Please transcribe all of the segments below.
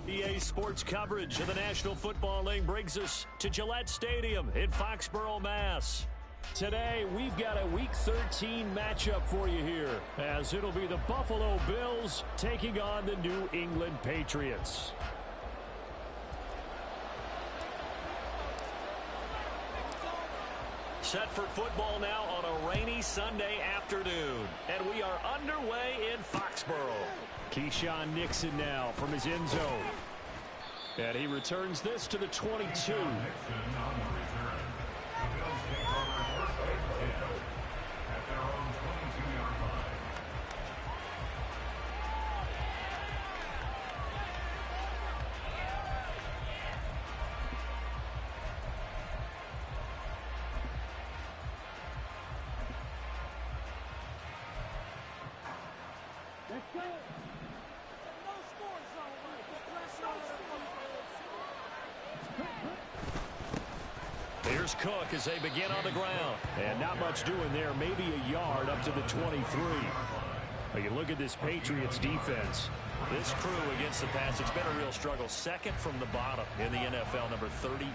EA Sports coverage of the National Football League brings us to Gillette Stadium in Foxborough, Mass. Today, we've got a Week 13 matchup for you here, as it'll be the Buffalo Bills taking on the New England Patriots. Set for football now on a rainy Sunday afternoon, and we are underway in Foxborough. Keyshawn Nixon now from his end zone. And he returns this to the 22. Here's Cook as they begin on the ground. And not much doing there, maybe a yard up to the 23. But you look at this Patriots defense. This crew against the pass, it's been a real struggle. Second from the bottom in the NFL, number 31.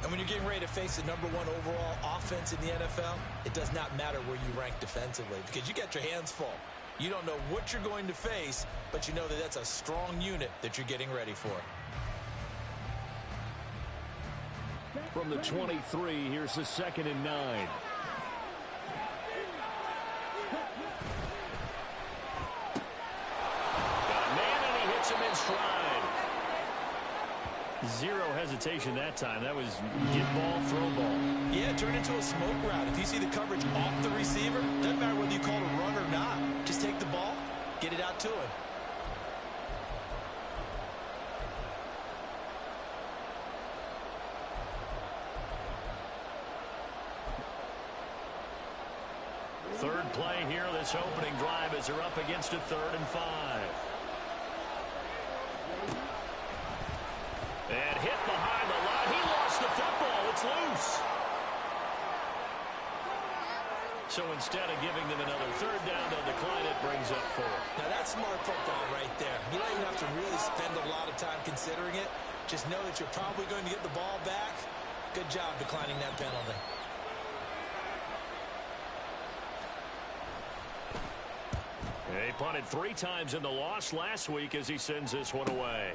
And when you're getting ready to face the number 1 overall offense in the NFL, it does not matter where you rank defensively because you got your hands full. You don't know what you're going to face, but you know that that's a strong unit that you're getting ready for. From the 23, here's the 2nd and 9. Got a man, and he hits him in stride. Zero hesitation that time. That was get ball, throw ball. Yeah, it turned into a smoke route. If you see the coverage off the receiver, doesn't matter whether you call it a run or not. Just take the ball, get it out to him. Third play here, this opening drive as they're up against a 3rd and 5. And hit behind the line. He lost the football. It's loose. So instead of giving them another 3rd down, they'll decline it, brings up 4. Now that's smart football right there. You don't even have to really spend a lot of time considering it. Just know that you're probably going to get the ball back. Good job declining that penalty. He punted 3 times in the loss last week as he sends this one away.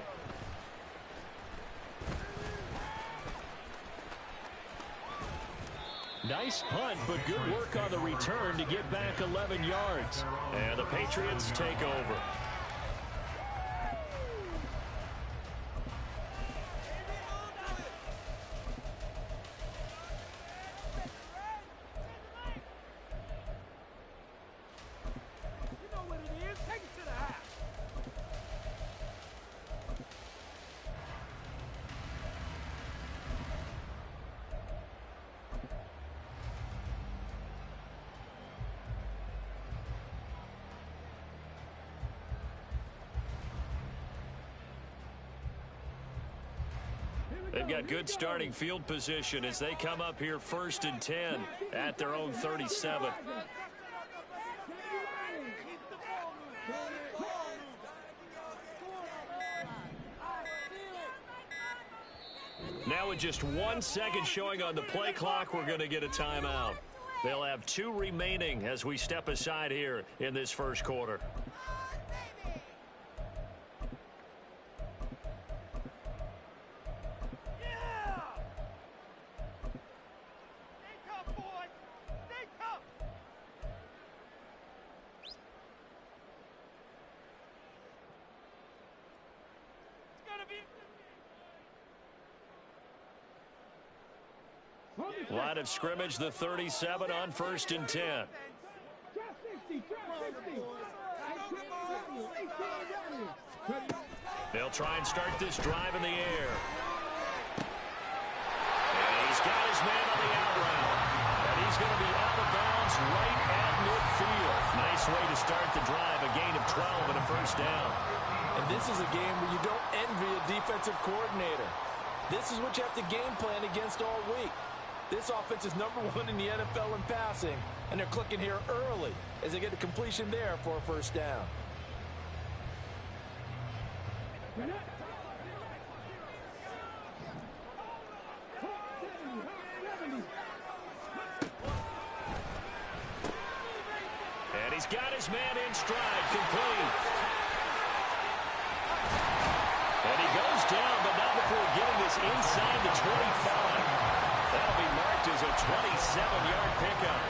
Nice punt, but good work on the return to get back 11 yards. And the Patriots take over. They've got good starting field position as they come up here 1st and 10 at their own 37. Now with just 1 second showing on the play clock, we're going to get a timeout. They'll have 2 remaining as we step aside here in this first quarter. Line of scrimmage, the 37 on 1st and 10. They'll try and start this drive in the air. And he's got his man on the out route. And he's going to be out of bounds right at midfield. Nice way to start the drive, a gain of 12 and a 1st down. And this is a game where you don't envy a defensive coordinator. This is what you have to game plan against all week. This offense is number 1 in the NFL in passing, and they're clicking here early as they get a completion there for a 1st down. He's got his man in stride, complete. And he goes down, but not before getting this inside the 25. That'll be marked as a 27-yard pickup.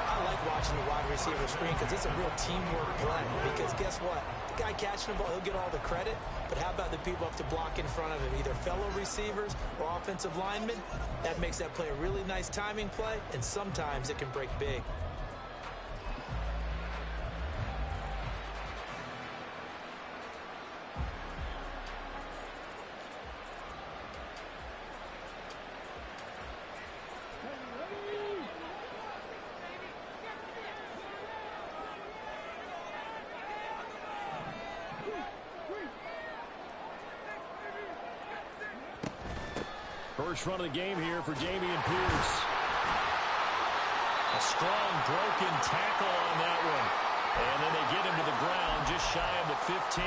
I like watching the wide receiver screen because it's a real teamwork play. Because guess what? The guy catching the ball, he'll get all the credit. But how about the people up to block in front of him, either fellow receivers or offensive linemen? That makes that play a really nice timing play, and sometimes it can break big. First run of the game here for Dameon Pierce. A strong broken tackle on that one. And then they get him to the ground just shy of the 15.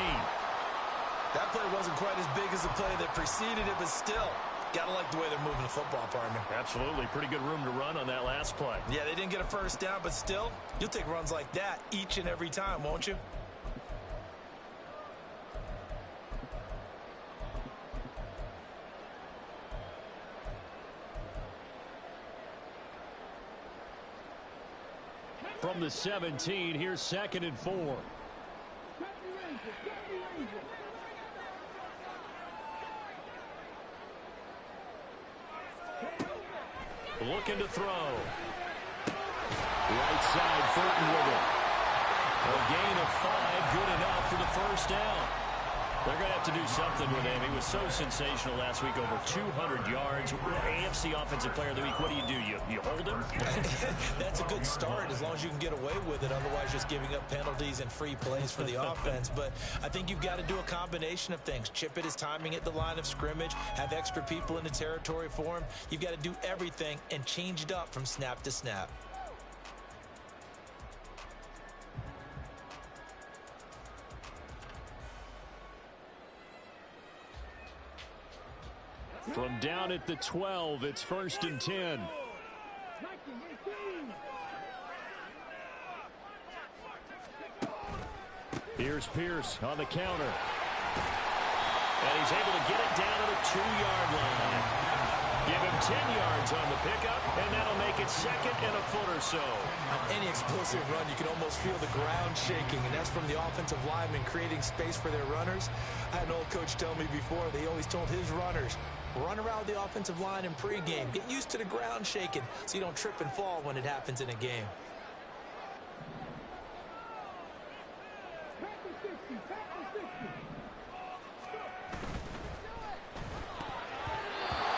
That play wasn't quite as big as the play that preceded it, but still, gotta like the way they're moving the football, partner. Absolutely. Pretty good room to run on that last play. Yeah, they didn't get a first down, but still, you'll take runs like that each and every time, won't you? From the 17, here's 2nd and 4. Looking to throw. Right side, Fulton with it. A gain of 5, good enough for the first down. They're going to have to do something with him. He was so sensational last week, over 200 yards. AFC Offensive Player of the Week, what do? You hold him? That's a good start as long as you can get away with it. Otherwise, just giving up penalties and free plays for the offense. But I think you've got to do a combination of things. Chip it his timing at the line of scrimmage, have extra people in the territory for him. You've got to do everything and change it up from snap to snap. From down at the 12, it's 1st and 10. Here's Pierce on the counter. And he's able to get it down to the 2-yard line. Give him 10 yards on the pickup, and that'll make it 2nd and a foot or so. On any explosive run, you can almost feel the ground shaking, and that's from the offensive linemen creating space for their runners. I had an old coach tell me before, they always told his runners, run around the offensive line in pregame. Get used to the ground shaking so you don't trip and fall when it happens in a game.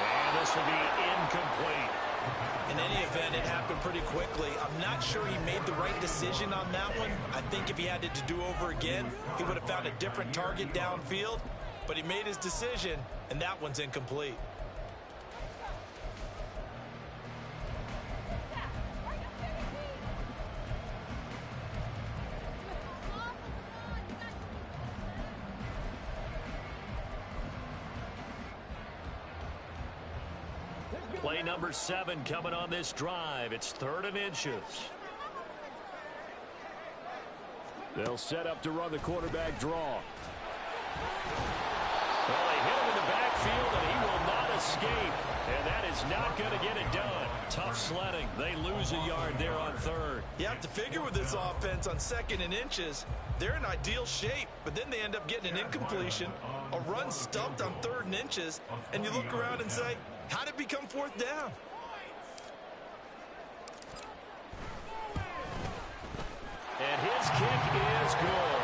And this will be incomplete. In any event, it happened pretty quickly. I'm not sure he made the right decision on that one. I think if he had it to do over again, he would have found a different target downfield. But he made his decision, and that one's incomplete. Play number 7 coming on this drive. It's 3rd and inches. They'll set up to run the quarterback draw. Well, they hit him in the backfield, and he will not escape. And that is not going to get it done. Tough sledding. They lose a yard there on 3rd. You have to figure with this offense on 2nd and inches, they're in ideal shape, but then they end up getting an incompletion, a run stumped on 3rd and inches, and you look around and say, how did it become 4th down? And his kick is good.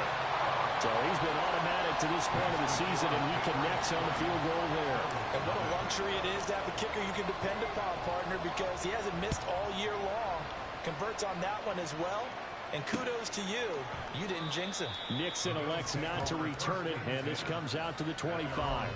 So he's been automatic to this point of the season, and he connects on the field goal there. And what a luxury it is to have a kicker you can depend upon, partner, because he hasn't missed all year long. Converts on that one as well. And kudos to you. You didn't jinx him. Nixon elects not to return it, and this comes out to the 25.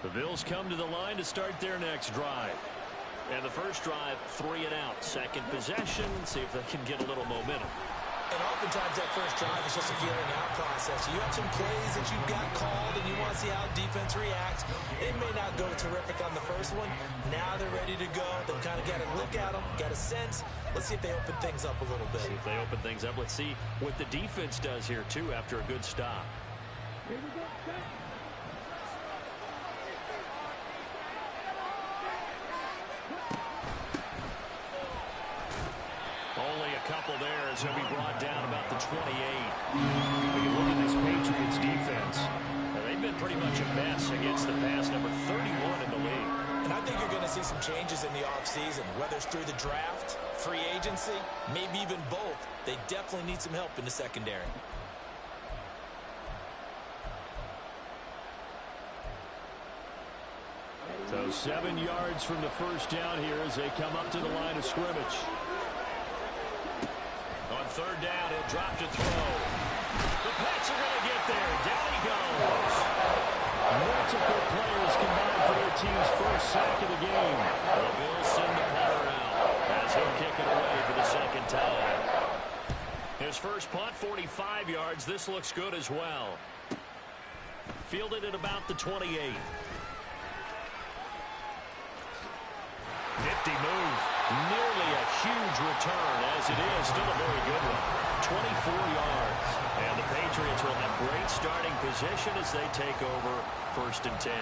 The Bills come to the line to start their next drive. And the first drive, 3 and out. Second possession, see if they can get a little momentum. And oftentimes that first drive is just a feeling out process. You have some plays that you've got called and you want to see how defense reacts. It may not go terrific on the first one. Now they're ready to go. They've kind of got to look at them, got a sense. Let's see if they open things up a little bit. See if they open things up. Let's see what the defense does here, too, after a good stop. Here we go. Only a couple there as he'll be brought down about the 28. When you look at this Patriots defense, they've been pretty much a mess against the pass, number 31 in the league. And I think you're going to see some changes in the offseason, whether it's through the draft, free agency, maybe even both. They definitely need some help in the secondary. So 7 yards from the first down here as they come up to the line of scrimmage. On third down, he'll drop to throw. The Pats are going to get there. Down he goes. Multiple players combined for their team's first sack of the game. The Bills send the punter out as he'll kick it away for the second time. His first punt, 45 yards. This looks good as well. Fielded at about the 28. Nifty move. Nearly a huge return, as it is. Still a very good one. 24 yards. And the Patriots will have great starting position as they take over 1st and 10.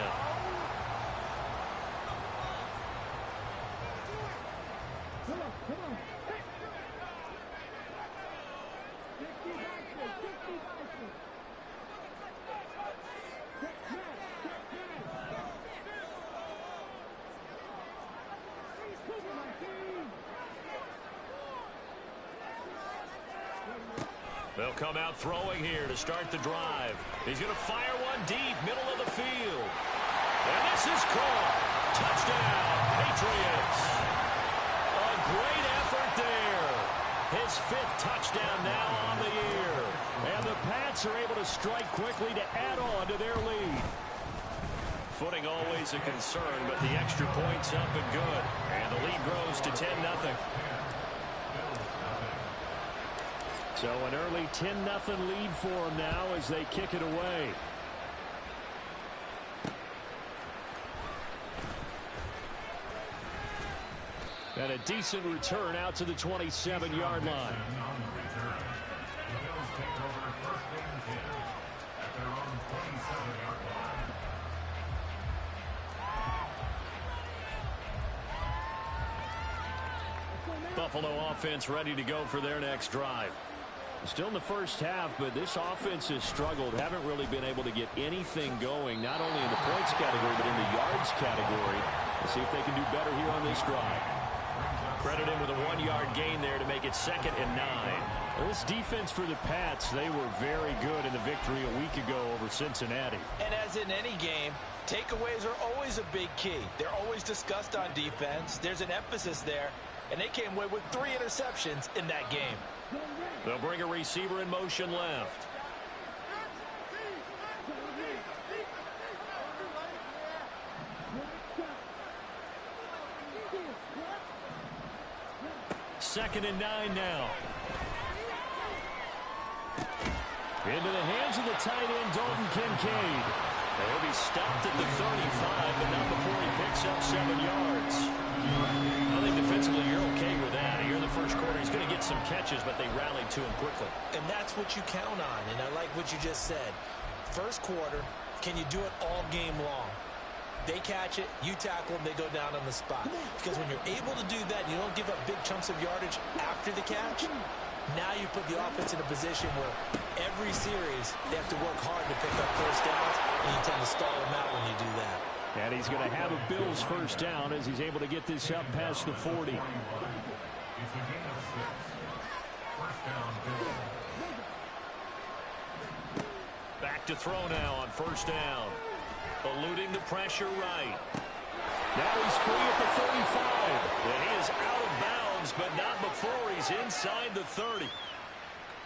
They'll come out throwing here to start the drive. He's going to fire one deep, middle of the field. And this is caught. Touchdown, Patriots. A great effort there. His 5th touchdown now on the year. And the Pats are able to strike quickly to add on to their lead. Footing always a concern, but the extra point's up and good. And the lead grows to 10-0. So an early 10-0 lead for them now as they kick it away. And a decent return out to the 27-yard line. Buffalo offense ready to go for their next drive. Still in the first half, but this offense has struggled. Haven't really been able to get anything going, not only in the points category, but in the yards category. Let's see if they can do better here on this drive. Credit him with a 1-yard gain there to make it 2nd and 9. Well, this defense for the Pats, they were very good in the victory a week ago over Cincinnati. And as in any game, takeaways are always a big key. They're always discussed on defense. There's an emphasis there, and they came away with 3 interceptions in that game. They'll bring a receiver in motion left. Second and 9 now. Into the hands of the tight end, Dalton Kincaid. He'll be stopped at the 35, but not before he picks up 7 yards. I think defensively you're okay with that. Here in the first quarter, he's going to get some catches, but they rallied to him quickly. And that's what you count on, and I like what you just said. First quarter, can you do it all game long? They catch it, you tackle them, they go down on the spot. Because when you're able to do that, you don't give up big chunks of yardage after the catch. Now you put the offense in a position where every series they have to work hard to pick up first downs, and you tend to stall them out when you do that. And he's going to have a Bills first down as he's able to get this up past the 40. Back to throw now on first down. Eluding the pressure right. Now he's free at the 35. And he is out of bounds, but not before he's inside the 30.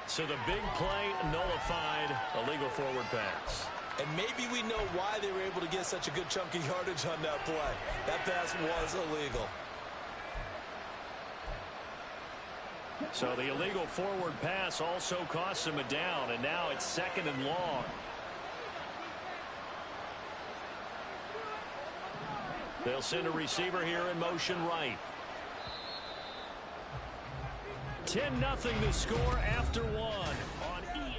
So the big play nullified, a legal forward pass. And maybe we know why they were able to get such a good chunk of yardage on that play. That pass was illegal. So the illegal forward pass also costs him a down, and now it's 2nd and long. They'll send a receiver here in motion right. 10-0 the score after one on EA.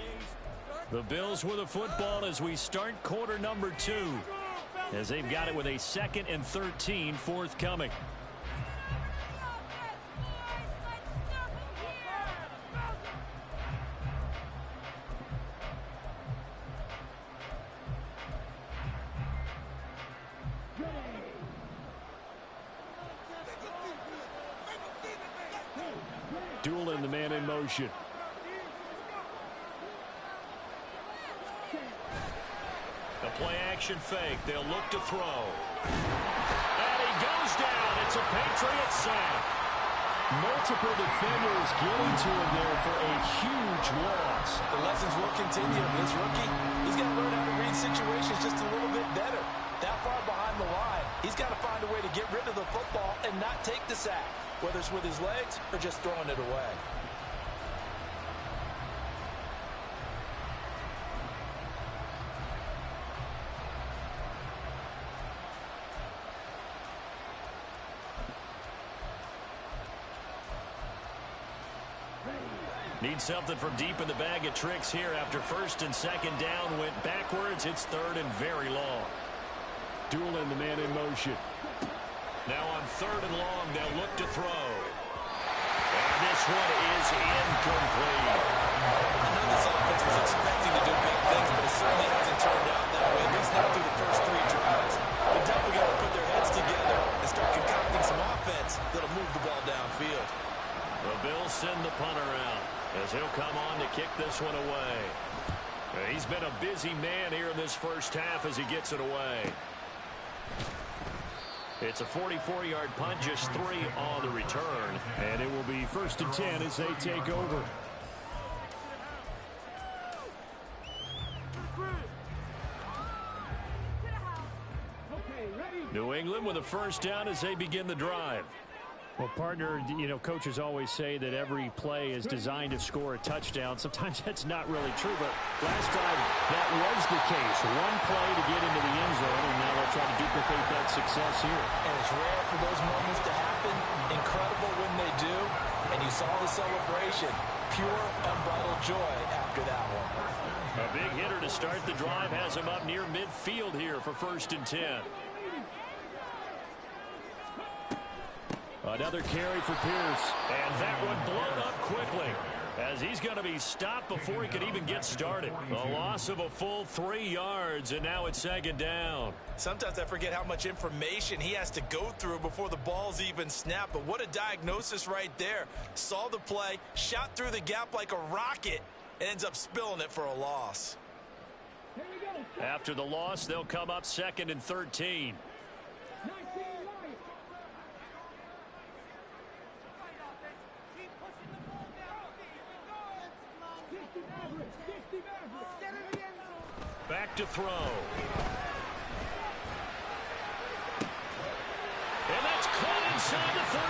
The Bills with a football as we start quarter number 2, as they've got it with a 2nd and 13 forthcoming. Doolin, the man in motion. The play action fake. They'll look to throw. And he goes down. It's a Patriot sack. Multiple defenders getting to him there for a huge loss. The lessons will continue. This rookie, he's got to learn how to read situations just a little bit better. That far behind the line, he's got to find a way to get rid of the football and not take the sack, whether it's with his legs or just throwing it away. Need something from deep in the bag of tricks here after 1st and 2nd down went backwards. It's 3rd and very long. Doolin, the man in motion. Now on 3rd and long, they'll look to throw. And this one is incomplete. I know this offense was expecting to do big things, but it certainly hasn't turned out that way, at least not through the first 3 drives. They're definitely got to put their heads together and start concocting some offense that'll move the ball downfield. The Bills send the punter out as he'll come on to kick this one away. He's been a busy man here in this first half as he gets it away. It's a 44-yard punt, just 3 on the return. And it will be 1st and 10 as they take over. New England with a 1st down as they begin the drive. Well, partner, you know, coaches always say that every play is designed to score a touchdown. Sometimes that's not really true, but last time that was the case. One play to get into the end zone, and now they'll try to duplicate that success here. And it's rare for those moments to happen. Incredible when they do. And you saw the celebration. Pure, unbridled joy after that one. A big hitter to start the drive has him up near midfield here for 1st and 10. Another carry for Pierce. And that one blown up quickly as he's going to be stopped before he could even get started. A loss of a full 3 yards, and now it's 2nd down. Sometimes I forget how much information he has to go through before the ball's even snapped. But what a diagnosis right there. Saw the play, shot through the gap like a rocket, and ends up spilling it for a loss. After the loss, they'll come up 2nd and 13. Back to throw. And that's caught inside the 35.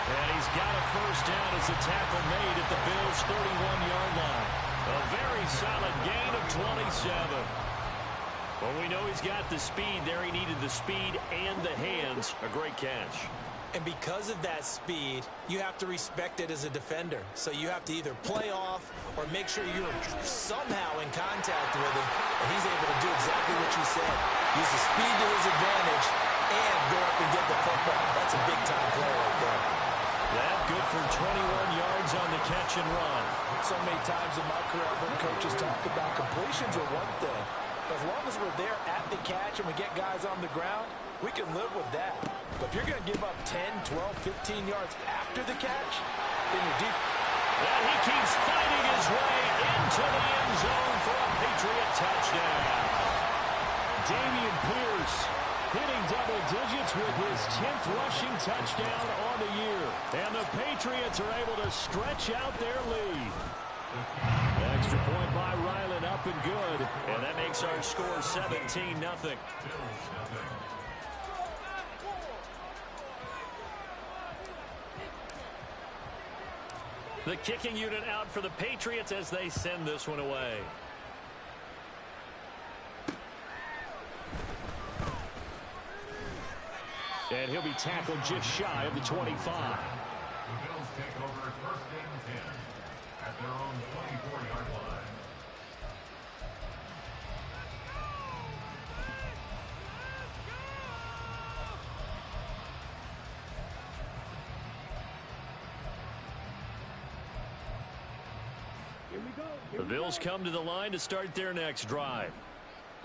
And he's got a 1st down as the tackle made at the Bills' 31-yard line. A very solid gain of 27. Well, we know he's got the speed there. He needed the speed and the hands. A great catch. And because of that speed, you have to respect it as a defender. So you have to either play off or make sure you're somehow in contact with him. And he's able to do exactly what you said. Use the speed to his advantage and go up and get the football. That's a big-time play right there. That good for 21 yards on the catch and run. So many times in my career, I've heard coaches talk about completions are one thing. As long as we're there at the catch and we get guys on the ground, we can live with that. But if you're going to give up 10, 12, 15 yards after the catch, then you're deep. And he keeps fighting his way into the end zone for a Patriot touchdown. Dameon Pierce hitting double digits with his 10th rushing touchdown on the year. And the Patriots are able to stretch out their lead. Extra point by Ryland, up and good. And that makes our score 17-0. The kicking unit out for the Patriots as they send this one away. And he'll be tackled just shy of the 25. The Bills take over 1st and 10 at their own 24-yard line. The Bills come to the line to start their next drive.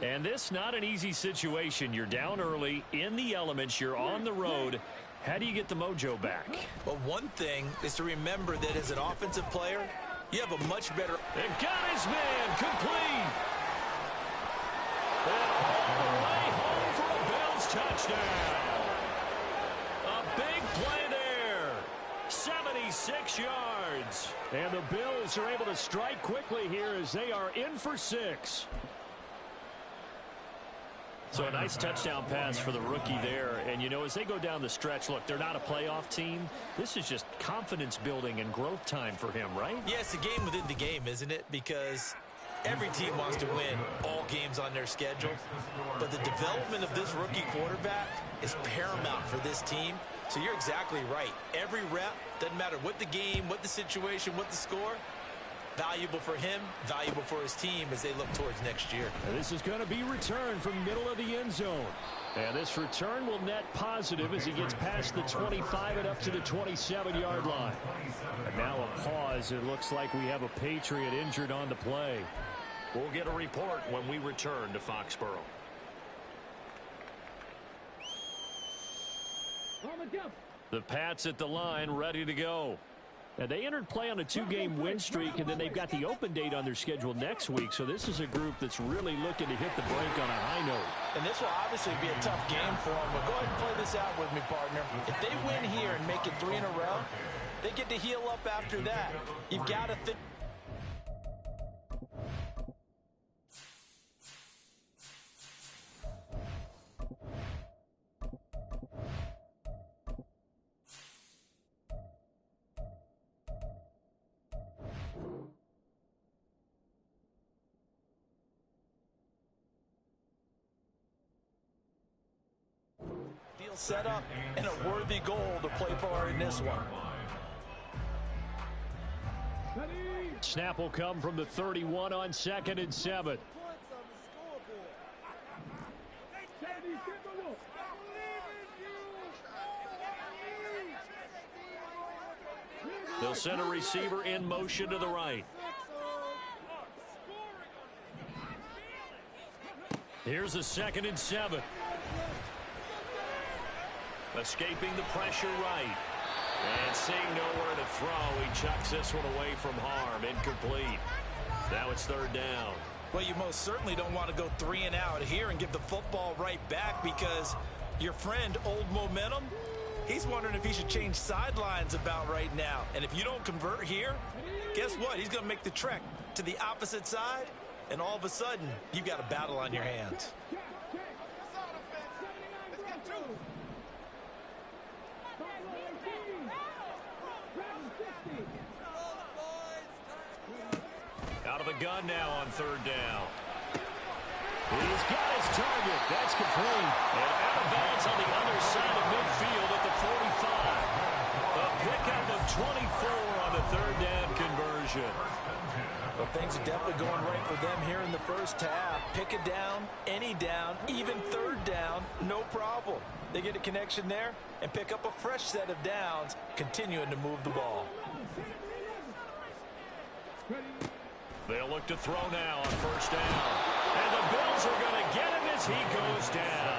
And this not an easy situation. You're down early, in the elements, you're on the road. How do you get the mojo back? Well, one thing is to remember that as an offensive player, you have a much better... And got his man complete. And all the way home for a Bills touchdown. A big play there. 76 yards. And the Bills are able to strike quickly here as they are in for 6. So a nice touchdown pass for the rookie there. And, you know, as they go down the stretch, look, they're not a playoff team. This is just confidence building and growth time for him, right? Yeah, it's a game within the game, isn't it? Because every team wants to win all games on their schedule. But the development of this rookie quarterback is paramount for this team. So you're exactly right. Every rep, doesn't matter what the game, what the situation, what the score, valuable for him, valuable for his team as they look towards next year. And this is going to be returned from middle of the end zone. And this return will net positive as he gets past the 25 and up to the 27-yard line. And now a pause. It looks like we have a Patriot injured on the play. We'll get a report when we return to Foxborough. The Pats at the line, ready to go. And they entered play on a 2-game win streak, and then they've got the open date on their schedule next week. So this is a group that's really looking to hit the break on a high note. And this will obviously be a tough game for them. But go ahead and play this out with me, partner. If they win here and make it 3 in a row, they get to heal up after that. You've got to think. Set up and a worthy goal to play for in this one. Snap will come from the 31 on 2nd and 7. They'll send a receiver in motion to the right. Here's a 2nd and 7. Escaping the pressure right. And seeing nowhere to throw, he chucks this one away from harm. Incomplete. Now it's 3rd down. Well, you most certainly don't want to go 3 and out here and give the football right back because your friend, Old Momentum, he's wondering if he should change sidelines about right now. And if you don't convert here, guess what? He's going to make the trek to the opposite side, and all of a sudden, you've got a battle on your hands. Out of the gun now on 3rd down. He's got his target. That's complete. And out of bounds on the other side of midfield at the 45. A pickup of 24 on the 3rd down conversion. Well, things are definitely going right for them here in the first half. Pick a down, any down, even 3rd down, no problem. They get a connection there and pick up a fresh set of downs, continuing to move the ball. They'll look to throw now on 1st down. And the Bills are going to get him as he goes down.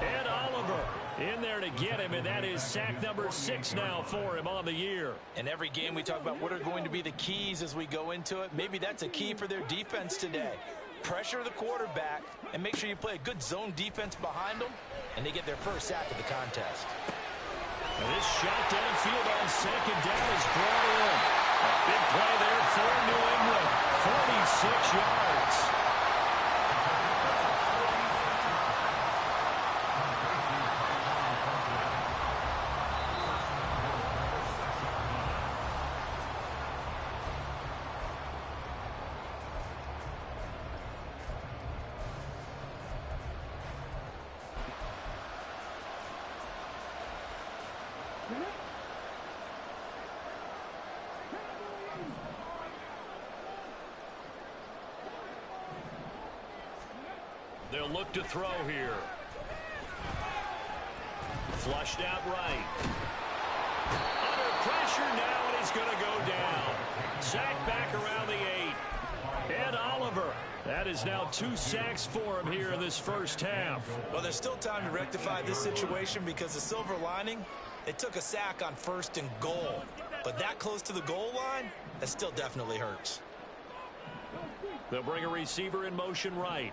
And Oliver in there to get him, and that is sack number 6 now for him on the year. In every game we talk about what are going to be the keys as we go into it. Maybe that's a key for their defense today. Pressure the quarterback and make sure you play a good zone defense behind them, and they get their first sack of the contest. And this shot downfield on 2nd down is brought in. A big play there for New England. 46 yards. They'll look to throw here. Flushed out right. Under pressure now, and he's going to go down. Sacked back around the 8. And Oliver. That is now 2 sacks for him here in this first half. Well, there's still time to rectify this situation because the silver lining, they took a sack on 1st and goal. But that close to the goal line, that still definitely hurts. They'll bring a receiver in motion right.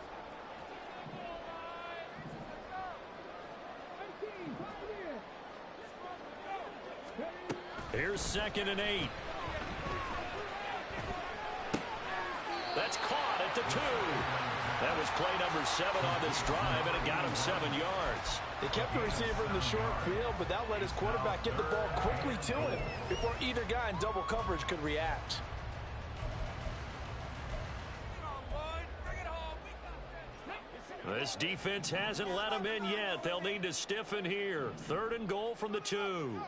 Here's 2nd and 8. That's caught at the 2. That was play number 7 on this drive, and it got him 7 yards. They kept the receiver in the short field, but that let his quarterback get the ball quickly to him before either guy in double coverage could react. This defense hasn't let him in yet. They'll need to stiffen here. 3rd and goal from the 2.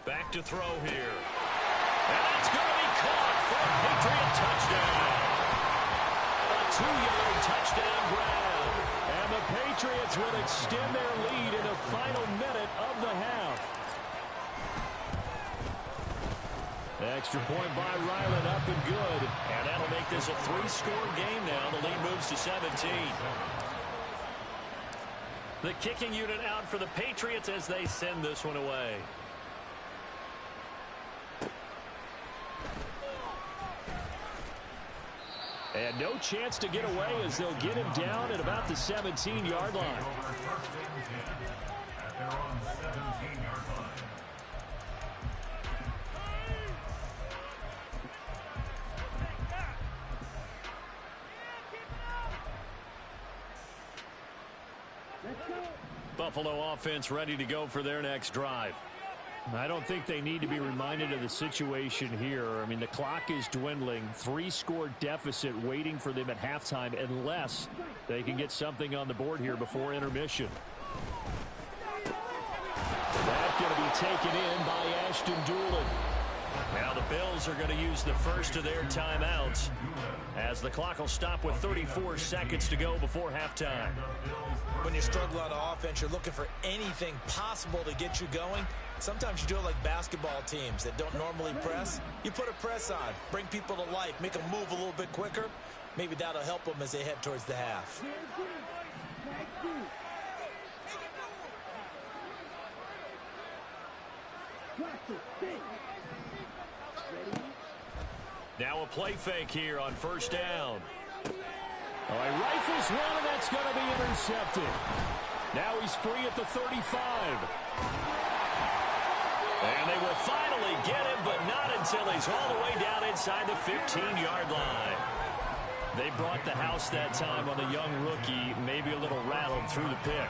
Back to throw here. And it's going to be caught for a Patriot touchdown. A 2-yard touchdown grab. And the Patriots will extend their lead in the final minute of the half. Extra point by Ryland, up and good. And that'll make this a 3-score game now. The lead moves to 17. The kicking unit out for the Patriots as they send this one away. And no chance to get away as they'll get him down at about the 17-yard line. At their own 17-yard line. Buffalo offense ready to go for their next drive. I don't think they need to be reminded of the situation here. I mean, the clock is dwindling. 3-score deficit waiting for them at halftime unless they can get something on the board here before intermission. That's going to be taken in by Ashton Doolin. Now the Bills are going to use the first of their timeouts as the clock will stop with 34 seconds to go before halftime. When you struggle on offense, you're looking for anything possible to get you going. Sometimes you do it like basketball teams that don't normally press. You put a press on, bring people to life, make them move a little bit quicker. Maybe that'll help them as they head towards the half. Now a play fake here on 1st down. Oh, he rifles one, and that's going to be intercepted. Now he's free at the 35. And they will finally get him, but not until he's all the way down inside the 15-yard line. They brought the house that time on the young rookie, maybe a little rattled through the pick.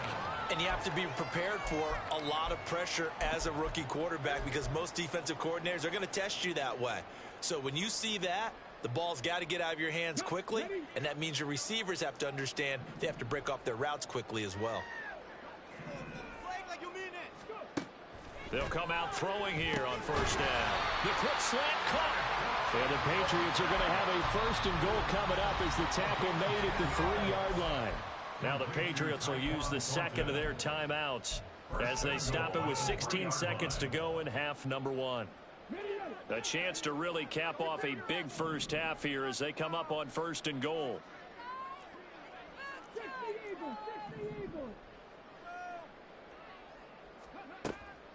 And you have to be prepared for a lot of pressure as a rookie quarterback because most defensive coordinators are going to test you that way. So when you see that, the ball's got to get out of your hands quickly, and that means your receivers have to understand they have to break off their routes quickly as well. They'll come out throwing here on 1st down. The quick slant caught. And the Patriots are going to have a 1st and goal coming up as the tackle made at the 3-yard line. Now the Patriots will use the second of their timeouts as they stop it with 16 seconds to go in half number 1. A chance to really cap off a big first half here as they come up on 1st and goal.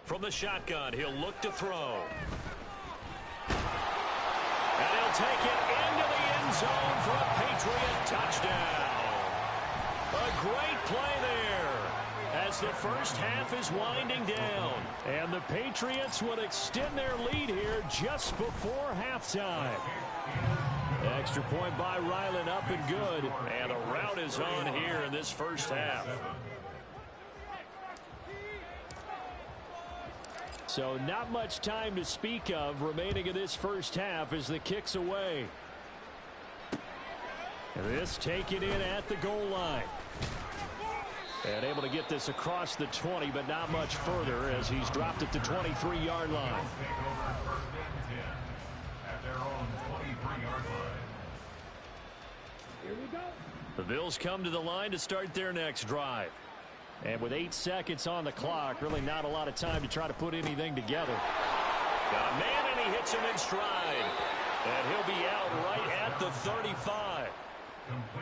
From the shotgun, he'll look to throw. And he'll take it into the end zone for a Patriot touchdown. A great play there as the first half is winding down. And the Patriots would extend their lead here just before halftime. Extra point by Ryland, up and good. And a rout is on here in this first half. So not much time to speak of remaining in this first half as the kick's away. And this taken in at the goal line. And able to get this across the 20, but not much further as he's dropped it to 23-yard line. Take over first and 10 at their own 23-yard line. Here we go. The Bills come to the line to start their next drive. And with 8 seconds on the clock, really not a lot of time to try to put anything together. Got a man, and he hits him in stride. And he'll be out right at the 35.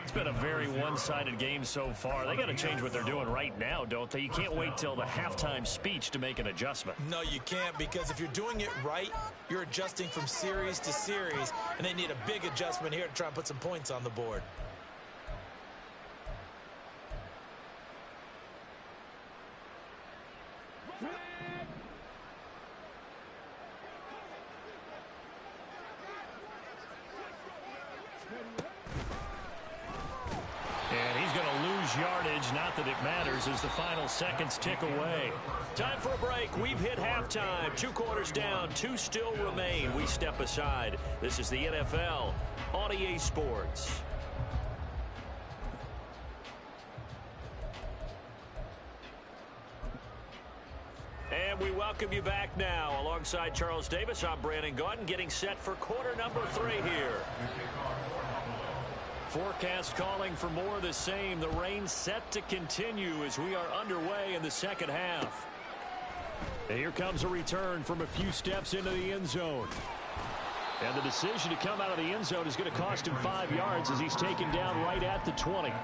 It's been a very one-sided game so far. They got to change what they're doing right now, don't they? You can't wait till the halftime speech to make an adjustment. No, you can't, because if you're doing it right, you're adjusting from series to series, and they need a big adjustment here to try and put some points on the board. Yardage, not that it matters, as the final seconds tick away. Time for a break. We've hit halftime. 2 quarters down, 2 still remain. We step aside. This is the NFL on EA Sports. And we welcome you back now. Alongside Charles Davis, I'm Brandon Gaudin, getting set for quarter number 3 here. Forecast calling for more of the same. The rain set to continue as we are underway in the second half. And here comes a return from a few steps into the end zone. And the decision to come out of the end zone is going to cost him 5 yards as he's taken down right at the 20.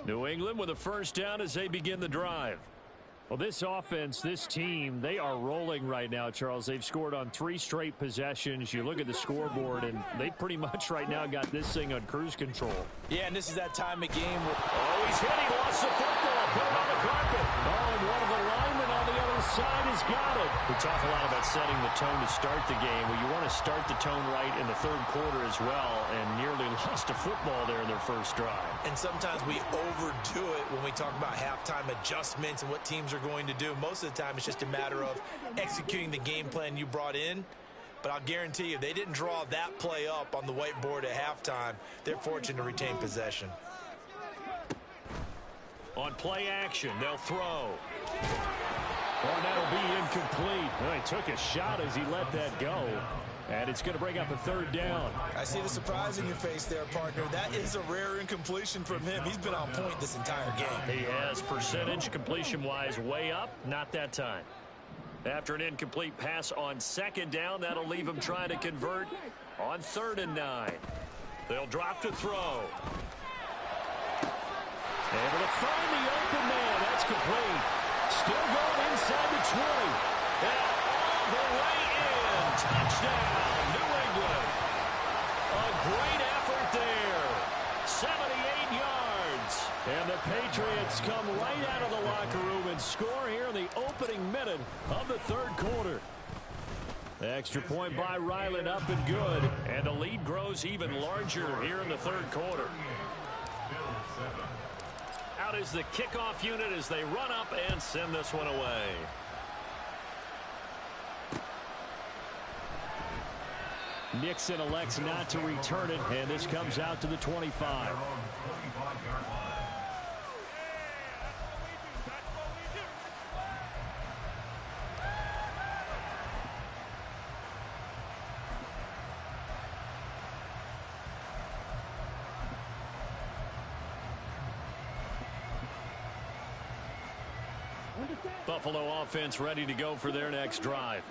New England with a first down as they begin the drive. Well, this offense, this team, they are rolling right now, Charles. They've scored on 3 straight possessions. You look at the scoreboard, and they pretty much right now got this thing on cruise control. Yeah, and this is that time of game where... Oh, he's hit. He lost the football. Put it on the carpet. Oh, and one of the linemen on the other side has got it. We talk a lot about setting the tone to start the game. Well, you want to start the tone right in the third quarter as well, and nearly lost a football there in their first drive. And sometimes we overdo it when we talk about halftime adjustments and what teams are going to do. Most of the time, it's just a matter of executing the game plan you brought in. But I'll guarantee you, they didn't draw that play up on the whiteboard at halftime. They're fortunate to retain possession. On play action, they'll throw. Oh, that'll be incomplete. Well, he took a shot as he let that go. And it's going to bring up a third down. I see the surprise in your face there, partner. That is a rare incompletion from him. He's been on point this entire game. He has. Percentage completion-wise way up. Not that time. After an incomplete pass on second down, that'll leave him trying to convert on 3rd and 9. They'll drop to throw. Able to find the open man. That's complete. Still going inside the 20. And all the way in. Touchdown, New England. A great effort there. 78 yards. And the Patriots come right out of the locker room and score here in the opening minute of the third quarter. The extra point by Ryland up and good. And the lead grows even larger here in the third quarter. Out is the kickoff unit as they run up and send this one away. Nixon elects not to return it, and this comes out to the 25. Buffalo offense ready to go for their next drive.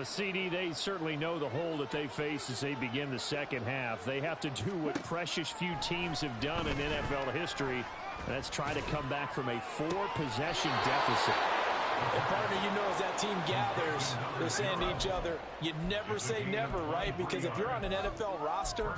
CD, they certainly know the hole that they face as they begin the second half. They have to do what precious few teams have done in NFL history, and that's try to come back from a 4-possession deficit. And partner, you know, as that team gathers, they're saying to each other, you never say never, right? Because if you're on an NFL roster,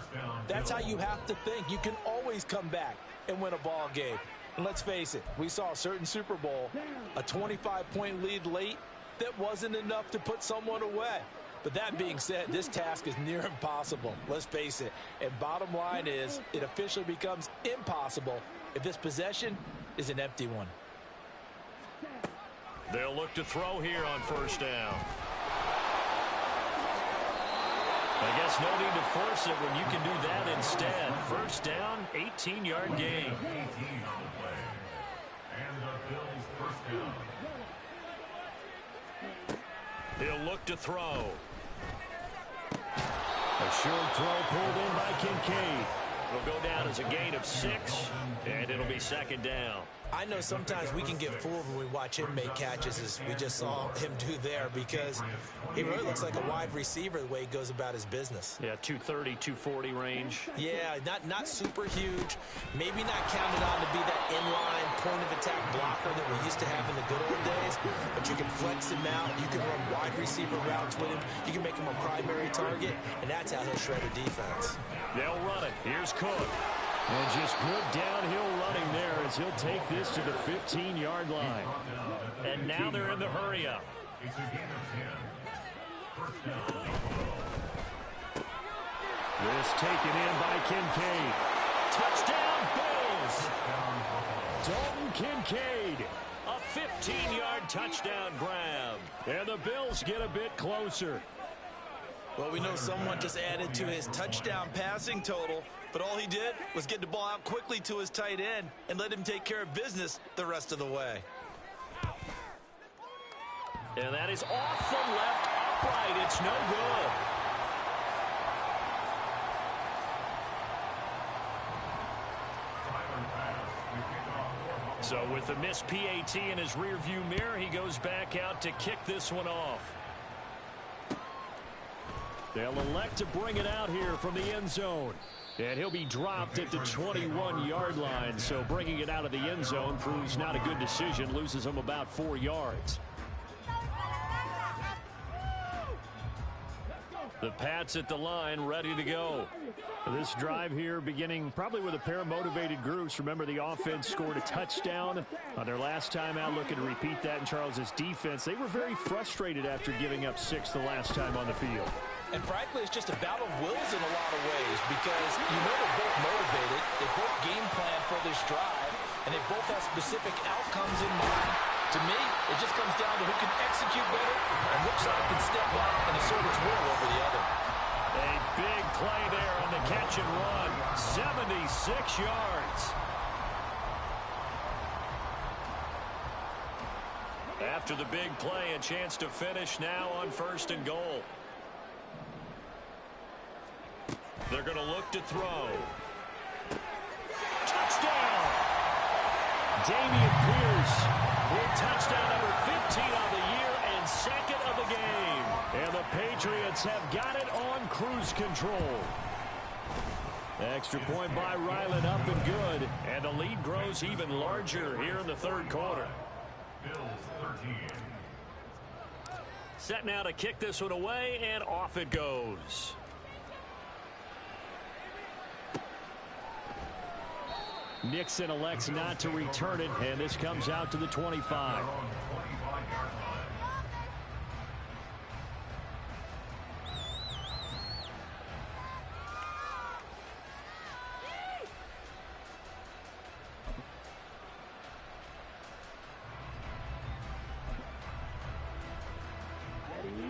that's how you have to think. You can always come back and win a ball game. And let's face it, we saw a certain Super Bowl, a 25-point lead late that wasn't enough to put someone away. But that being said, this task is near impossible. Let's face it. And bottom line is, it officially becomes impossible if this possession is an empty one. They'll look to throw here on first down. I guess no need to force it when you can do that instead. First down, 18-yard gain. 18 on the play. And the Bills first down. He'll look to throw. A short throw pulled in by Kincaid. It'll go down as a gain of 6, and it'll be second down. I know sometimes we can get fooled when we watch him make catches, as we just saw him do there, because he really looks like a wide receiver the way he goes about his business. Yeah, 230, 240 range. Yeah, not super huge. Maybe not counted on to be that inline point-of-attack blocker that we used to have in the good old days, but you can flex him out. You can run wide receiver routes with him. You can make him a primary target, and that's how he'll shred a defense. They'll run it. Here's Cook. And just good downhill running there as he'll take this to the 15-yard line. And now they're in the hurry-up. It's a gain of 10. First down. This taken in by Kincaid. Touchdown, Bills! Dalton Kincaid. A 15-yard touchdown grab. And the Bills get a bit closer. Well, we know someone just added to his touchdown passing total, but all he did was get the ball out quickly to his tight end and let him take care of business the rest of the way. And that is off the left upright. It's no good. So with the missed PAT in his rearview mirror, he goes back out to kick this one off. They'll elect to bring it out here from the end zone. And he'll be dropped at the 21-yard line. So bringing it out of the end zone proves not a good decision. Loses him about 4 yards. The Pats at the line, ready to go. This drive here beginning probably with a pair of motivated groups. Remember, the offense scored a touchdown on their last time out, looking to repeat that in Charles's defense. They were very frustrated after giving up 6 the last time on the field. And frankly, it's just a battle of wills in a lot of ways, because you know they're both motivated, they both game plan for this drive, and they both have specific outcomes in mind. To me, it just comes down to who can execute better and which side can step up and assert its will over the other. A big play there on the catch and run. 76 yards. After the big play, a chance to finish now on 1st and goal. They're going to look to throw. Touchdown! Damian Pierce with touchdown number 15 on the year and 2nd of the game. And the Patriots have got it on cruise control. Extra point by Ryland, up and good. And the lead grows even larger here in the 3rd quarter. Bills 13. Set now to kick this one away, and off it goes. Nixon elects not to return it, and this comes out to the 25.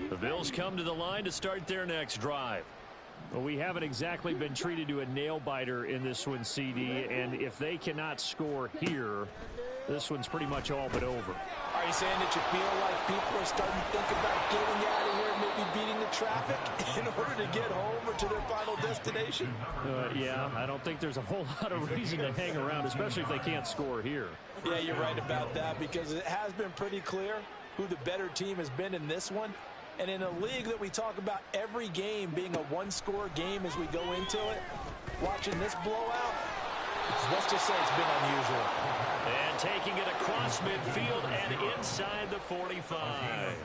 The Bills come to the line to start their next drive. Well, we haven't exactly been treated to a nail-biter in this one, CD, and if they cannot score here, this one's pretty much all but over. Are you saying that you feel like people are starting to think about getting out of here and maybe beating the traffic in order to get home or to their final destination? Yeah, I don't think there's a whole lot of reason to hang around, especially if they can't score here. Yeah, you're right about that, because it has been pretty clear who the better team has been in this one. And in a league that we talk about every game being a one-score game as we go into it, watching this blowout, let's just say it's been unusual. And taking it across midfield and inside the 45.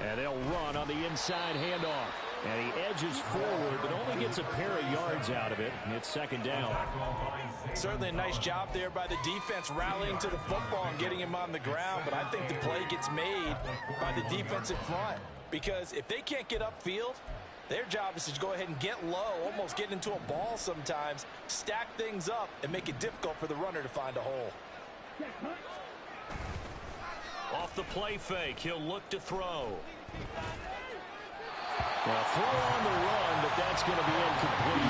And they'll run on the inside handoff. And he edges forward, but only gets a pair of yards out of it. And it's 2nd down. Certainly a nice job there by the defense rallying to the football and getting him on the ground. But I think the play gets made by the defensive front. Because if they can't get upfield, their job is to go ahead and get low, almost get into a ball sometimes, stack things up, and make it difficult for the runner to find a hole. Off the play fake, he'll look to throw. Well, throw on the run, but that's going to be incomplete.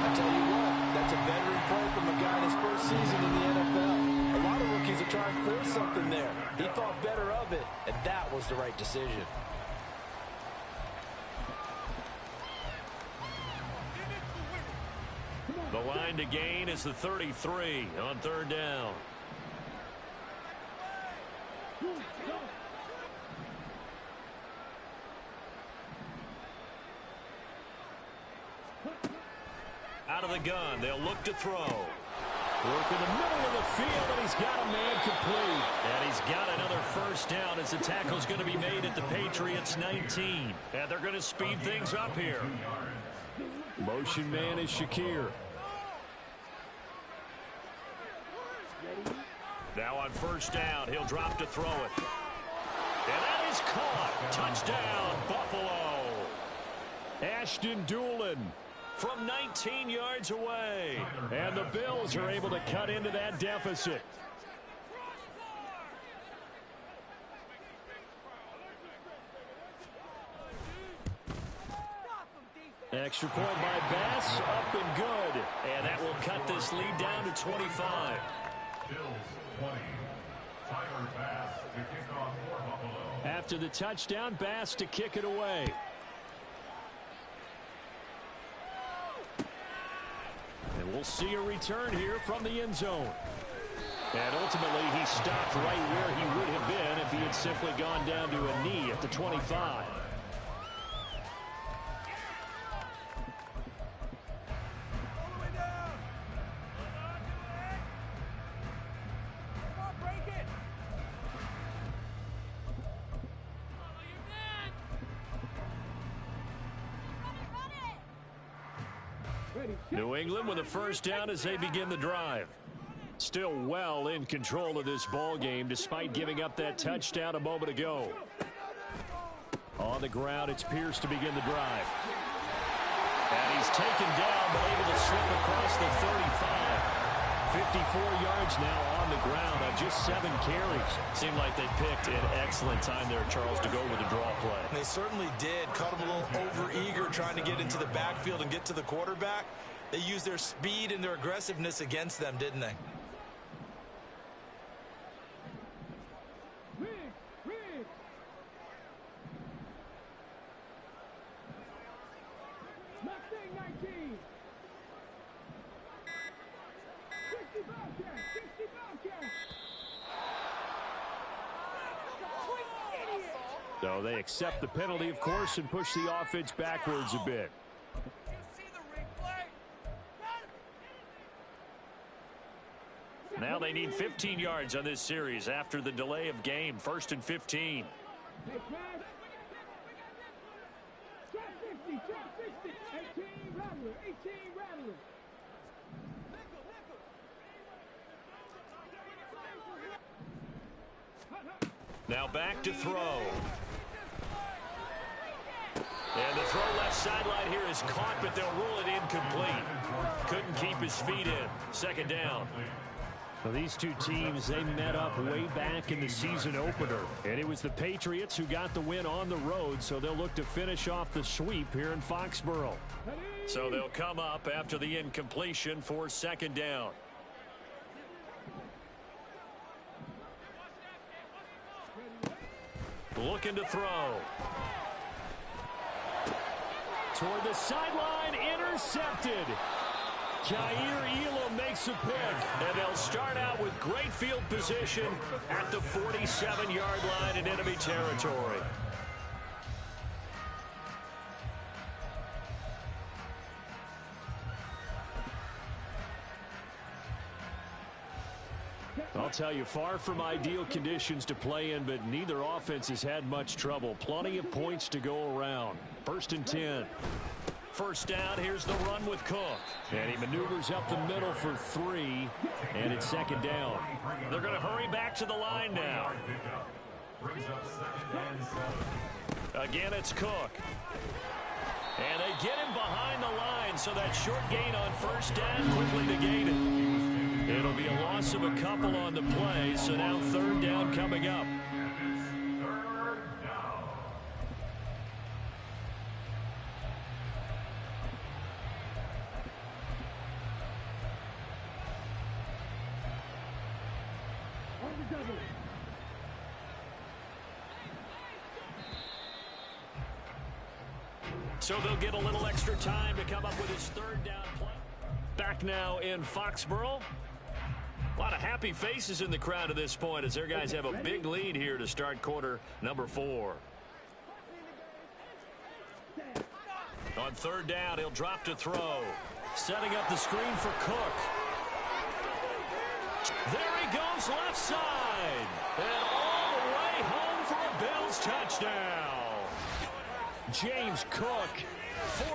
I tell you what, that's a veteran play from a guy in his first season in the NFL. A lot of rookies are trying to force something there. He thought better of it, and that was the right decision. The line to gain is the 33 on third down. Out of the gun, they'll look to throw. Work in the middle of the field, and he's got a man complete. And he's got another first down as the tackle's going to be made at the Patriots 19. And they're going to speed things up here. Motion man is Shakir. Now on first down, he'll drop to throw it. And that is caught. Touchdown, Buffalo. Ashton Doolin from 19 yards away. And the Bills are able to cut into that deficit. Extra point by Bass, up and good. And that will cut this lead down to 25. Bills 20. Tyler Bass to kick off for Buffalo. After the touchdown, Bass to kick it away. And we'll see a return here from the end zone. And ultimately, he stopped right where he would have been if he had simply gone down to a knee at the 25. New England with a first down as they begin the drive. Still well in control of this ball game despite giving up that touchdown a moment ago. On the ground, it's Pierce to begin the drive. And he's taken down but able to slip across the 35. 54 yards now on the ground on just 7 carries. Seemed like they picked an excellent time there, Charles, to go with the draw play. They certainly did. Caught them a little over-eager trying to get into the backfield and get to the quarterback. They used their speed and their aggressiveness against them, didn't they? So they accept the penalty, of course, and push the offense backwards a bit. Now they need 15 yards on this series after the delay of game. 1st and 15. Now back to throw. And the throw left sideline here is caught, but they'll rule it incomplete. Couldn't keep his feet in. 2nd down. Well, these two teams, they met up way back in the season opener. And it was the Patriots who got the win on the road, so they'll look to finish off the sweep here in Foxborough. So they'll come up after the incompletion for 2nd down. Looking to throw. Toward the sideline, intercepted. Jair Elam makes a pick, and they'll start out with great field position at the 47-yard line in enemy territory. I'll tell you, far from ideal conditions to play in, but neither offense has had much trouble. Plenty of points to go around. 1st and 10. First down, here's the run with Cook. And he maneuvers up the middle for 3, and it's 2nd down. They're going to hurry back to the line now. Again, it's Cook. And they get him behind the line, so that short gain on 1st down quickly negated. It'll be a loss of a couple on the play, so now third down coming up. So they'll get a little extra time to come up with his third down play. Back now in Foxborough. A lot of happy faces in the crowd at this point as their guys have a big lead here to start quarter number 4. On third down, he'll drop to throw. Setting up the screen for Cook. There he goes left side. And all the way home for a Bills touchdown. James Cook,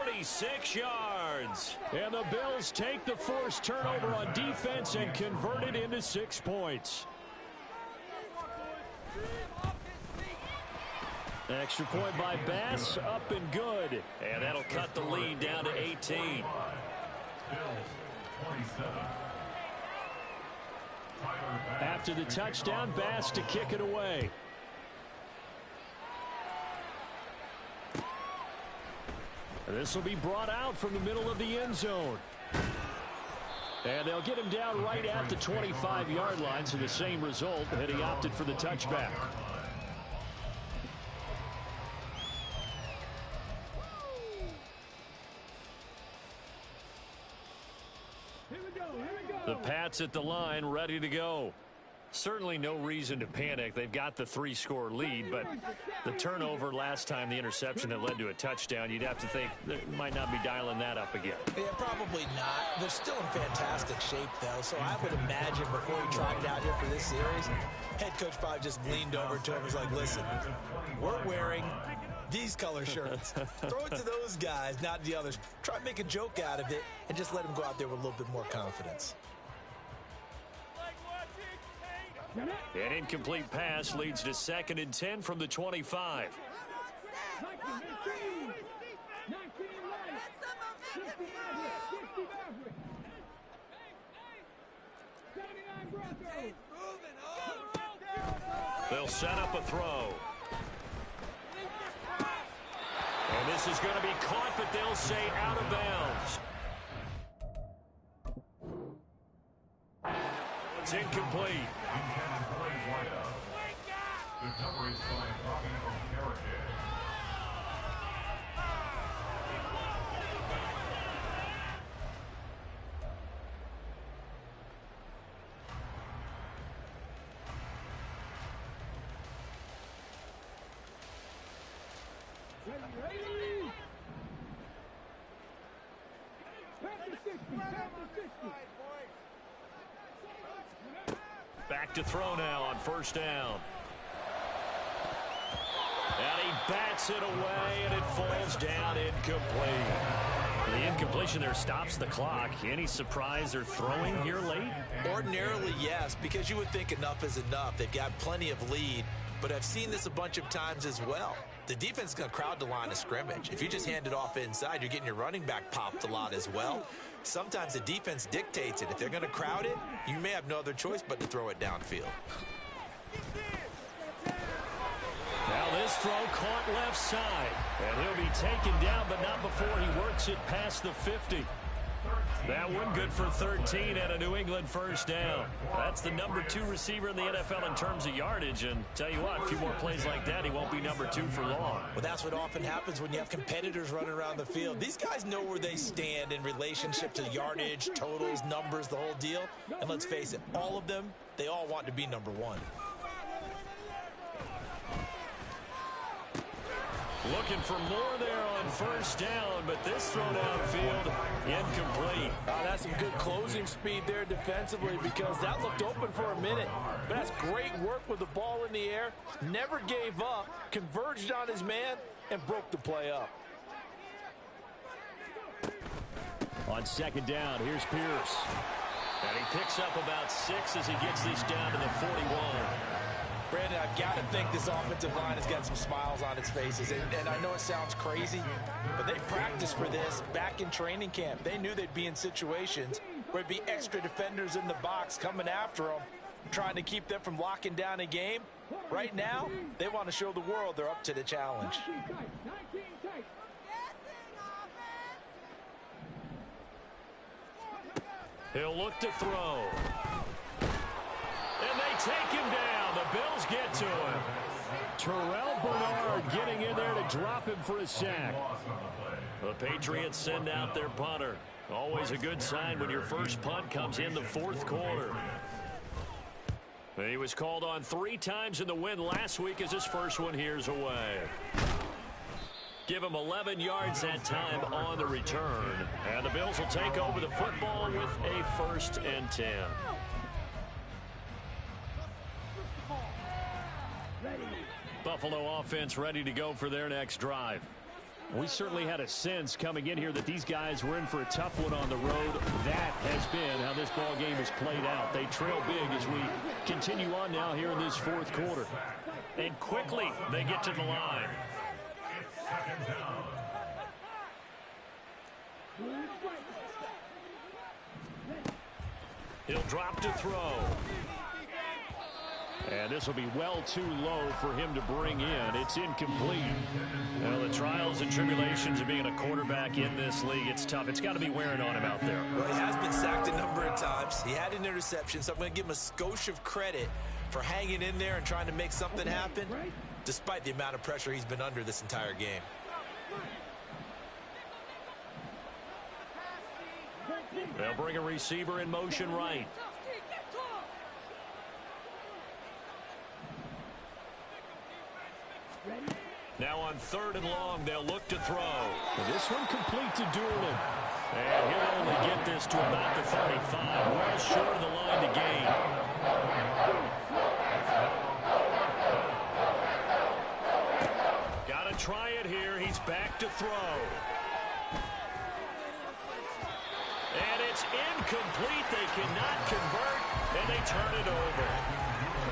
46 yards. And the Bills take the forced turnover on defense and convert it into 6 points. Extra point by Bass, up and good. And that'll cut the lead down to 18. After the touchdown, Bass to kick it away. This will be brought out from the middle of the end zone. And they'll get him down right at the 25-yard line, so the same result, and he opted for the touchback. The Pats at the line, ready to go. Certainly no reason to panic. They've got the 3-score lead, but the turnover last time, the interception that led to a touchdown, you'd have to think they might not be dialing that up again. Yeah, probably not. They're still in fantastic shape, though, so I would imagine before he tried it out here for this series, head coach probably just leaned over to him and was like, listen, we're wearing these color shirts. Throw it to those guys, not the others. Try to make a joke out of it and just let them go out there with a little bit more confidence. An incomplete pass leads to 2nd and 10 from the 25. They'll set up a throw. And this is going to be caught, but they'll say out of bounds. It's incomplete. The coverage by Robbie O'Carrick. Back to throw now on first down. And he bats it away, and it falls down incomplete. The incompletion there stops the clock. Any surprise they're throwing here late? Ordinarily, yes, because you would think enough is enough. They've got plenty of lead, but I've seen this a bunch of times as well. The defense is going to crowd the line of scrimmage. If you just hand it off inside, you're getting your running back popped a lot as well. Sometimes the defense dictates it. If they're going to crowd it, you may have no other choice but to throw it downfield. Now this throw caught left side. And he'll be taken down, but not before he works it past the 50. That one good for 13 and a New England first down. That's the number 2 receiver in the NFL in terms of yardage. And tell you what, a few more plays like that, he won't be number 2 for long. Well, that's what often happens when you have competitors running around the field. These guys know where they stand in relationship to yardage, totals, numbers, the whole deal. And let's face it, all of them, they all want to be number 1. Looking for more there on first down, but this throw downfield, incomplete. That's some good closing speed there defensively because that looked open for a minute. But that's great work with the ball in the air. Never gave up, converged on his man, and broke the play up. On second down, here's Pierce. And he picks up about 6 as he gets this down to the 41. Brandon, I've got to think this offensive line has got some smiles on its faces. And I know it sounds crazy, but they practiced for this back in training camp. They knew they'd be in situations where it'd be extra defenders in the box coming after them, trying to keep them from locking down a game. Right now, they want to show the world they're up to the challenge. He'll look to throw. And they take him down. The Bills get to him. Terrell Bernard getting in there to drop him for a sack. The Patriots send out their punter. Always a good sign when your first punt comes in the fourth quarter. He was called on 3 times in the win last week as his first one here's away. Give him 11 yards that time on the return. And the Bills will take over the football with a 1st and 10. Buffalo offense ready to go for their next drive. We certainly had a sense coming in here that these guys were in for a tough one on the road. That has been how this ball game has played out. They trail big as we continue on now here in this fourth quarter. And quickly they get to the line. He'll drop to throw. And this will be well too low for him to bring in. It's incomplete. Well, the trials and tribulations of being a quarterback in this league, it's tough. It's got to be wearing on him out there. Well, he has been sacked a number of times. He had an interception, so I'm going to give him a skosh of credit for hanging in there and trying to make something happen, despite the amount of pressure he's been under this entire game. They'll bring a receiver in motion right. Now on 3rd and long, they'll look to throw. This one complete to Doolin. And he'll only get this to about the 35. Well short of the line to gain. Got to try it here. He's back to throw. And it's incomplete. They cannot convert, and they turn it over.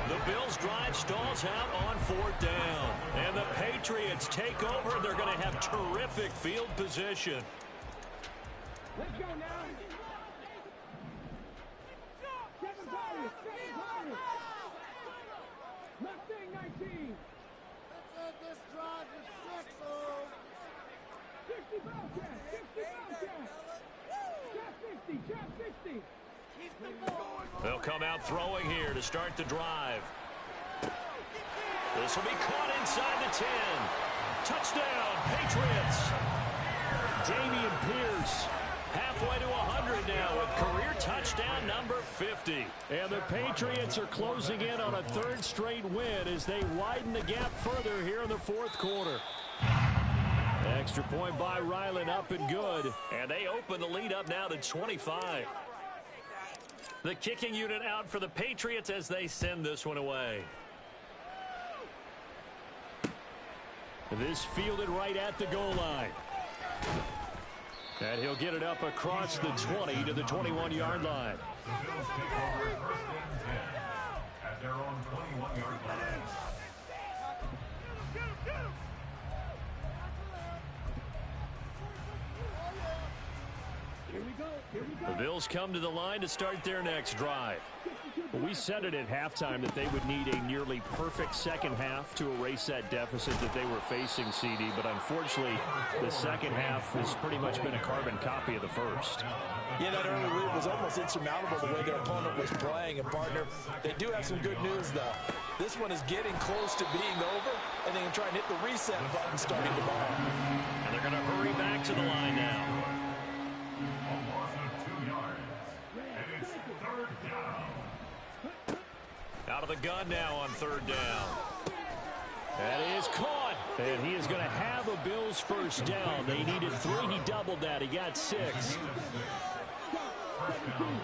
The Bills drive stalls out on 4th down. And the Patriots take over. They're going to have terrific field position. Let's go now. 7 targets. Mustang 19. Let's end this drive with 6. 60 ball catch. 60 ball catch. Shot 60. Shot 60. Keep the ball. They'll come out throwing here to start the drive. This will be caught inside the 10. Touchdown, Patriots. Dameon Pierce halfway to 100 now with career touchdown number 50. And the Patriots are closing in on a 3rd straight win as they widen the gap further here in the fourth quarter. Extra point by Ryland up and good. And they open the lead up now to 25. The kicking unit out for the Patriots as they send this one away. This fielded right at the goal line. And he'll get it up across the 20 to the 21-yard line. The Bills take over 1st and 10 at their own 21-yard line. Here we go. Here we The go. Bills come to the line to start their next drive. We said it at halftime that they would need a nearly perfect second half to erase that deficit that they were facing, CD. But unfortunately, the second half has pretty much been a carbon copy of the first. Yeah, that early lead was almost insurmountable the way their opponent was playing. And, partner, they do have some good news, though. This one is getting close to being over, and they can try and hit the reset button starting tomorrow. And they're going to hurry back to the line now. A loss of 2 yards. And it's 3rd down. Out of the gun now on 3rd down. That is caught. And he is going to have a Bills first down. They needed 3. He doubled that. He got 6. 1st down,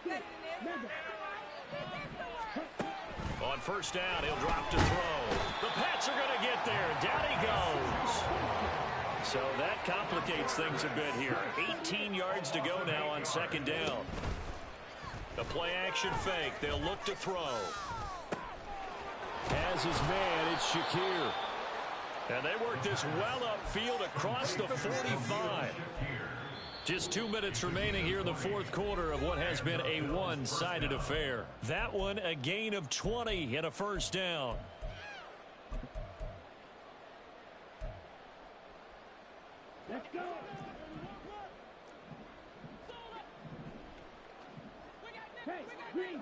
Bills. On 1st down, he'll drop to throw. The Pats are going to get there. Down he goes. So that complicates things a bit here. 18 yards to go now on 2nd down. The play action fake. They'll look to throw. Has his man. It's Shakir. And they work this well upfield across the 45. Just 2 minutes remaining here in the fourth quarter of what has been a one-sided affair. That one a gain of 20 and a first down. Let's go. Hey, green.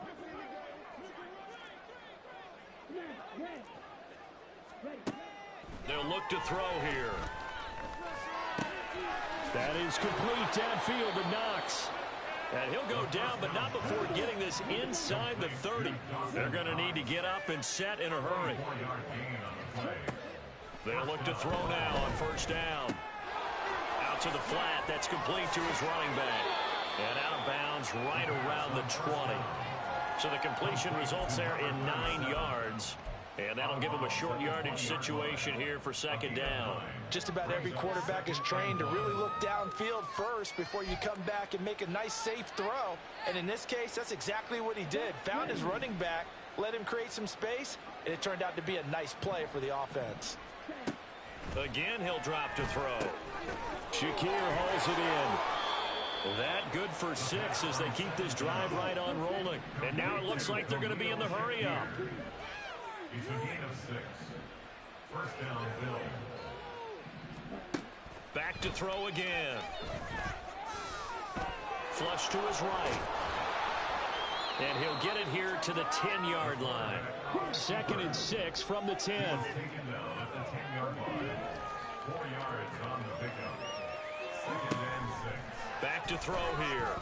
They'll look to throw here. That is complete downfield to Knox. And he'll go down, but not before getting this inside the 30. They're going to need to get up and set in a hurry. They'll look to throw now on first down. Out to the flat. That's complete to his running back. And out of bounds right around the 20. So the completion results there in 9 yards. And that'll give him a short yardage situation here for second down. Just about every quarterback is trained to really look downfield first before you come back and make a nice, safe throw. And in this case, that's exactly what he did. Found his running back, let him create some space, and it turned out to be a nice play for the offense. Again, he'll drop to throw. Shakir hauls it in. That good for 6 as they keep this drive right on rolling. And now it looks like they're going to be in the hurry-up. It's a gain of 6. First down, Bill. Back to throw again. Flush to his right. And he'll get it here to the 10-yard line. 2nd and 6 from the 10. Taken down at the 10-yard line. 4 yards on the pickup. 2nd and 6. Back to throw here.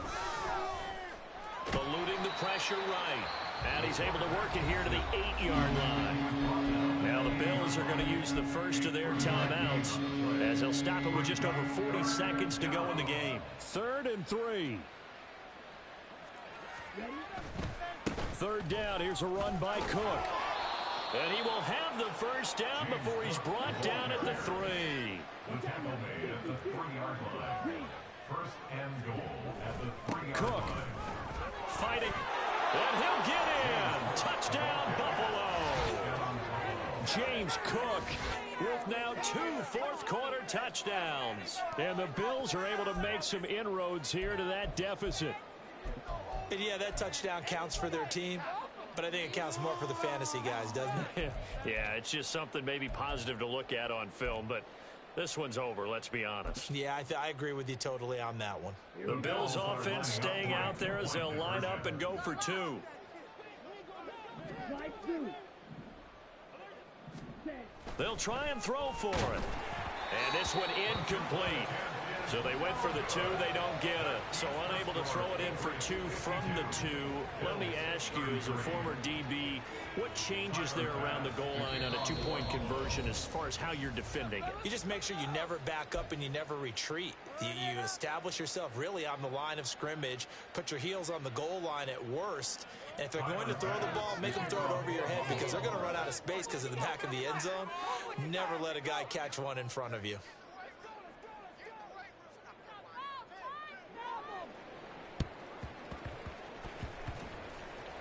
Eluding the pressure right. And he's able to work it here to the 8-yard line. Now the Bills are going to use the first of their timeouts as they'll stop it with just over 40 seconds to go in the game. 3rd and 3. 3rd down. Here's a run by Cook. And he will have the first down before he's brought down at the 3. The tackle made at the 3-yard line. First and goal at the 3-yard Cook line. fighting. And he'll get in. Touchdown, Buffalo. James Cook with now 2 fourth-quarter touchdowns. And the Bills are able to make some inroads here to that deficit. And yeah, that touchdown counts for their team, but I think it counts more for the fantasy guys, doesn't it? Yeah, it's just something maybe positive to look at on film, but this one's over, let's be honest. Yeah, I agree with you totally on that one. The Bills offense staying out there as they'll line up and go for 2. They'll try and throw for it. And this one incomplete. So they went for the 2, they don't get it. So unable to throw it in for 2 from the 2. Let me ask you, as a former DB, what changes there around the goal line on a 2-point conversion as far as how you're defending it? You just make sure you never back up and you never retreat. You establish yourself really on the line of scrimmage, put your heels on the goal line at worst, and if they're going to throw the ball, make them throw it over your head because they're going to run out of space because of the back of the end zone. Never let a guy catch one in front of you.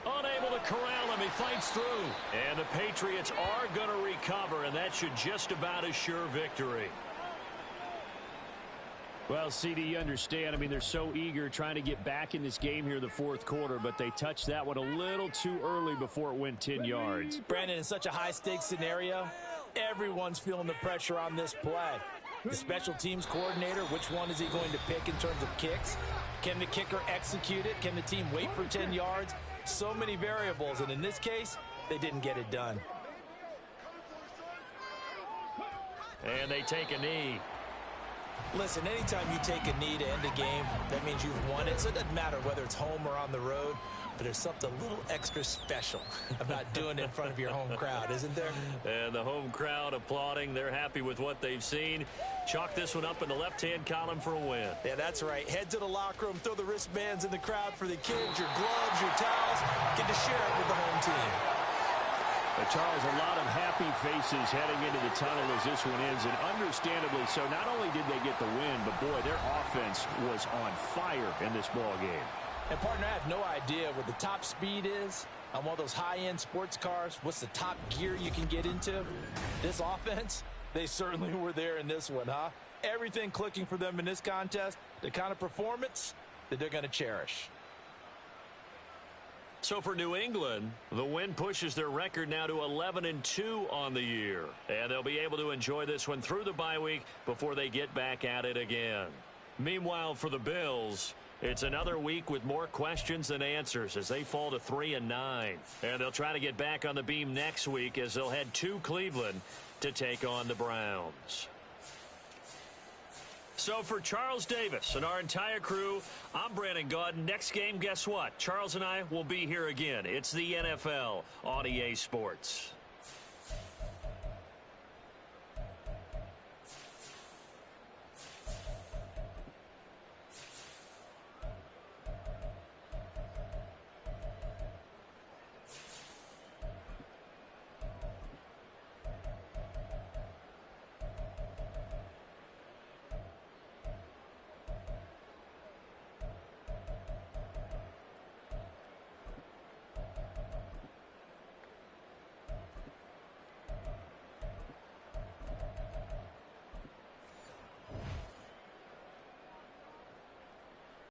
Unable to corral him, he fights through. And the Patriots are going to recover, and that should just about assure victory. Well, CD, you understand. I mean, they're so eager trying to get back in this game here in the fourth quarter, but they touched that one a little too early before it went 10 yards. Brandon, in such a high-stakes scenario, everyone's feeling the pressure on this play. The special teams coordinator, which one is he going to pick in terms of kicks? Can the kicker execute it? Can the team wait for 10 yards? So many variables, and in this case, they didn't get it done. And they take a knee. Listen, anytime you take a knee to end a game, that means you've won it. So it doesn't matter whether it's home or on the road, but there's something a little extra special about doing it in front of your home crowd, isn't there? And the home crowd applauding. They're happy with what they've seen. Chalk this one up in the left-hand column for a win. Yeah, that's right. Head to the locker room, throw the wristbands in the crowd for the kids, your gloves, your towels. Get to share it with the home team. Charles, a lot of happy faces heading into the tunnel as this one ends, and understandably so. Not only did they get the win, but boy, their offense was on fire in this ball game. And partner, I have no idea what the top speed is on one of those high-end sports cars. What's the top gear you can get into? This offense, they certainly were there in this one, huh? Everything clicking for them in this contest, The kind of performance that they're going to cherish. So for New England, the win pushes their record now to 11-2 on the year. And they'll be able to enjoy this one through the bye week before they get back at it again. Meanwhile, for the Bills, it's another week with more questions than answers as they fall to 3-9. And they'll try to get back on the beam next week as they'll head to Cleveland to take on the Browns. So for Charles Davis and our entire crew, I'm Brandon Gaudin. Next game, guess what? Charles and I will be here again. It's the NFL on EA Sports.